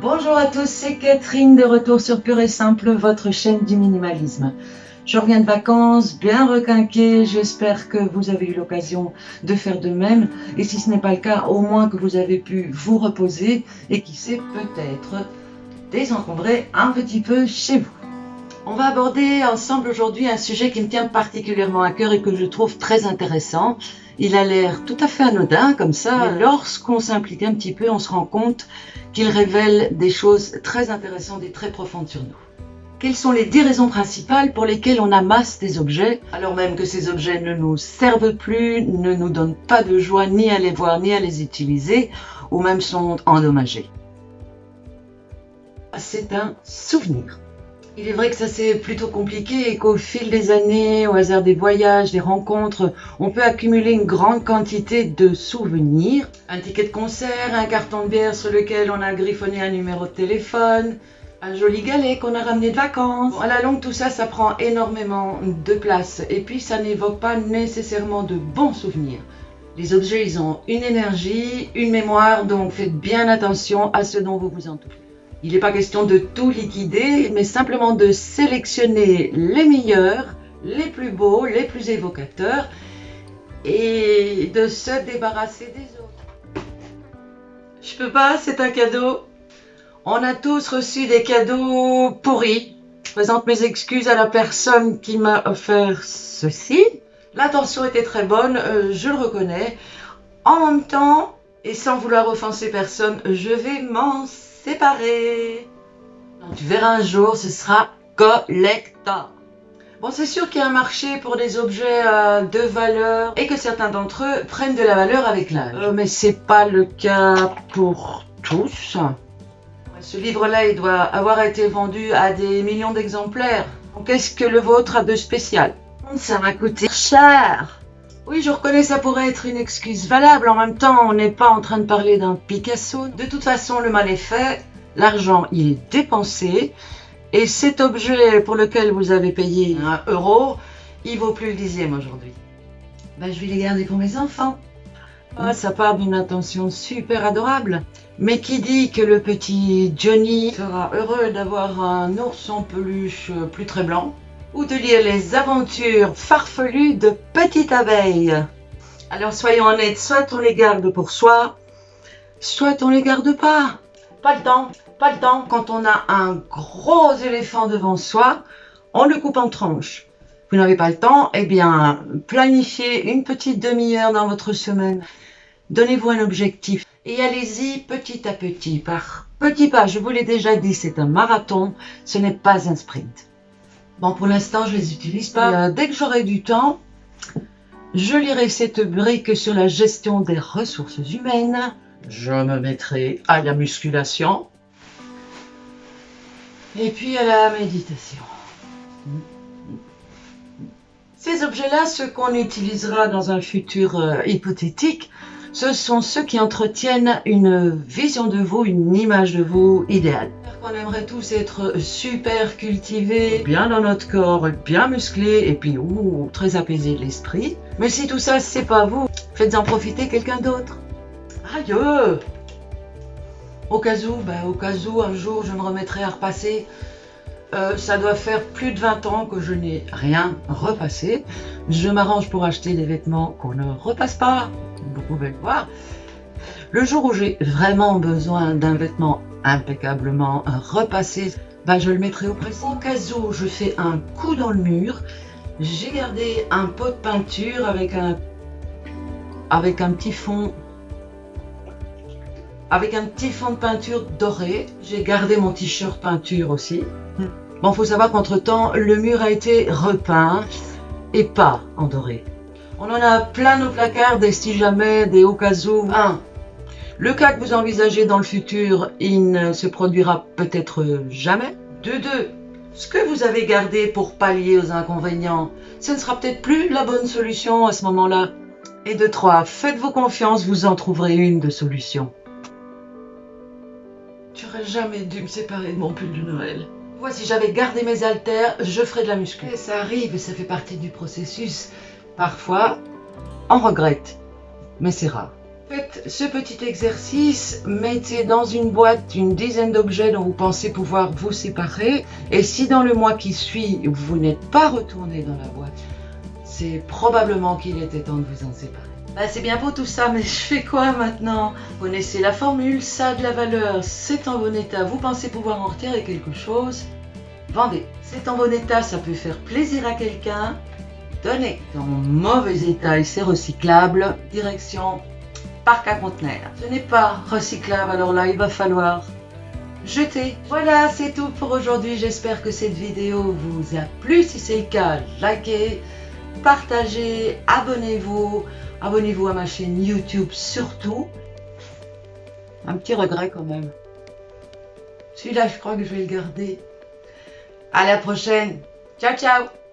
Bonjour à tous, c'est Catherine de retour sur Pur et Simple, votre chaîne du minimalisme. Je reviens de vacances, bien requinquée, j'espère que vous avez eu l'occasion de faire de même. Et si ce n'est pas le cas, au moins que vous avez pu vous reposer et qui sait peut-être désencombrer un petit peu chez vous. On va aborder ensemble aujourd'hui un sujet qui me tient particulièrement à cœur et que je trouve très intéressant. Il a l'air tout à fait anodin comme ça, mais lorsqu'on s'implique un petit peu, on se rend compte qu'il révèle des choses très intéressantes et très profondes sur nous. Quelles sont les 10 raisons principales pour lesquelles on amasse des objets, alors même que ces objets ne nous servent plus, ne nous donnent pas de joie ni à les voir ni à les utiliser, ou même sont endommagés? C'est un souvenir. Il est vrai que ça c'est plutôt compliqué et qu'au fil des années, au hasard des voyages, des rencontres, on peut accumuler une grande quantité de souvenirs. Un ticket de concert, un carton de bière sur lequel on a griffonné un numéro de téléphone, un joli galet qu'on a ramené de vacances. À la longue, tout ça, ça prend énormément de place et puis ça n'évoque pas nécessairement de bons souvenirs. Les objets, ils ont une énergie, une mémoire, donc faites bien attention à ce dont vous vous entourez. Il n'est pas question de tout liquider, mais simplement de sélectionner les meilleurs, les plus beaux, les plus évocateurs et de se débarrasser des autres. Je peux pas, c'est un cadeau. On a tous reçu des cadeaux pourris. Je présente mes excuses à la personne qui m'a offert ceci. L'intention était très bonne, je le reconnais. En même temps, et sans vouloir offenser personne, je vais m'en séparer. Tu verras un jour, ce sera collector. Bon, c'est sûr qu'il y a un marché pour des objets de valeur et que certains d'entre eux prennent de la valeur avec l'âge. Mais c'est pas le cas pour tous. Ce livre-là, il doit avoir été vendu à des millions d'exemplaires. Qu'est-ce que le vôtre a de spécial? Ça m'a coûté cher. Oui, je reconnais, ça pourrait être une excuse valable. En même temps, on n'est pas en train de parler d'un Picasso. De toute façon, le mal est fait. L'argent, il est dépensé. Et cet objet pour lequel vous avez payé 1 euro, il vaut plus le dixième aujourd'hui. Ben, je vais les garder pour mes enfants. Ça part d'une intention super adorable. Mais qui dit que le petit Johnny sera heureux d'avoir un ours en peluche plus très blanc? Ou de lire les aventures farfelues de Petite Abeille. Alors soyons honnêtes, soit on les garde pour soi, soit on les garde pas. Pas le temps. Quand on a un gros éléphant devant soi, on le coupe en tranches. Vous n'avez pas le temps, eh bien, planifiez une petite demi-heure dans votre semaine. Donnez-vous un objectif et allez-y petit à petit, par petits pas. Je vous l'ai déjà dit, c'est un marathon, ce n'est pas un sprint. Bon, pour l'instant, je les utilise pas. Dès que j'aurai du temps, je lirai cette brique sur la gestion des ressources humaines. Je me mettrai à la musculation. Et puis à la méditation. Ces objets-là, ceux qu'on utilisera dans un futur hypothétique, ce sont ceux qui entretiennent une vision de vous, une image de vous idéale. On aimerait tous être super cultivés, bien dans notre corps, bien musclés et puis très apaisés de l'esprit. Mais si tout ça, c'est pas vous, faites-en profiter quelqu'un d'autre. Aïe! Au cas où, un jour, je me remettrai à repasser. Ça doit faire plus de 20 ans que je n'ai rien repassé. Je m'arrange pour acheter des vêtements qu'on ne repasse pas. Vous pouvez le voir. Le jour où j'ai vraiment besoin d'un vêtement impeccablement repassé, je le mettrai au pressing. Au cas où je fais un coup dans le mur, j'ai gardé un pot de peinture avec un petit fond de peinture doré. J'ai gardé mon t-shirt peinture aussi. Bon, faut savoir qu'entre-temps, le mur a été repeint et pas en doré. On en a plein nos placards, des si jamais, des au cas où. 1. Le cas que vous envisagez dans le futur, il ne se produira peut-être jamais. De 2. Ce que vous avez gardé pour pallier aux inconvénients, ce ne sera peut-être plus la bonne solution à ce moment-là. Et de 3. Faites-vous confiance, vous en trouverez une de solution. Tu n'aurais jamais dû me séparer de mon pull de Noël. Moi, si j'avais gardé mes haltères, je ferais de la muscu. Et ça arrive, ça fait partie du processus. Parfois, on regrette, mais c'est rare. Faites ce petit exercice, mettez dans une boîte une dizaine d'objets dont vous pensez pouvoir vous séparer. Et si dans le mois qui suit, vous n'êtes pas retourné dans la boîte, c'est probablement qu'il était temps de vous en séparer. C'est bien beau tout ça, mais je fais quoi maintenant? Vous connaissez la formule, ça a de la valeur, c'est en bon état, vous pensez pouvoir en retirer quelque chose, vendez. C'est en bon état, ça peut faire plaisir à quelqu'un, donnez. En mauvais état et c'est recyclable, direction parc à conteneurs. Ce n'est pas recyclable, alors là il va falloir jeter. Voilà, c'est tout pour aujourd'hui. J'espère que cette vidéo vous a plu. Si c'est le cas, likez, partagez, abonnez-vous. Abonnez-vous à ma chaîne YouTube surtout. Un petit regret quand même. Celui-là, je crois que je vais le garder. À la prochaine. Ciao, ciao.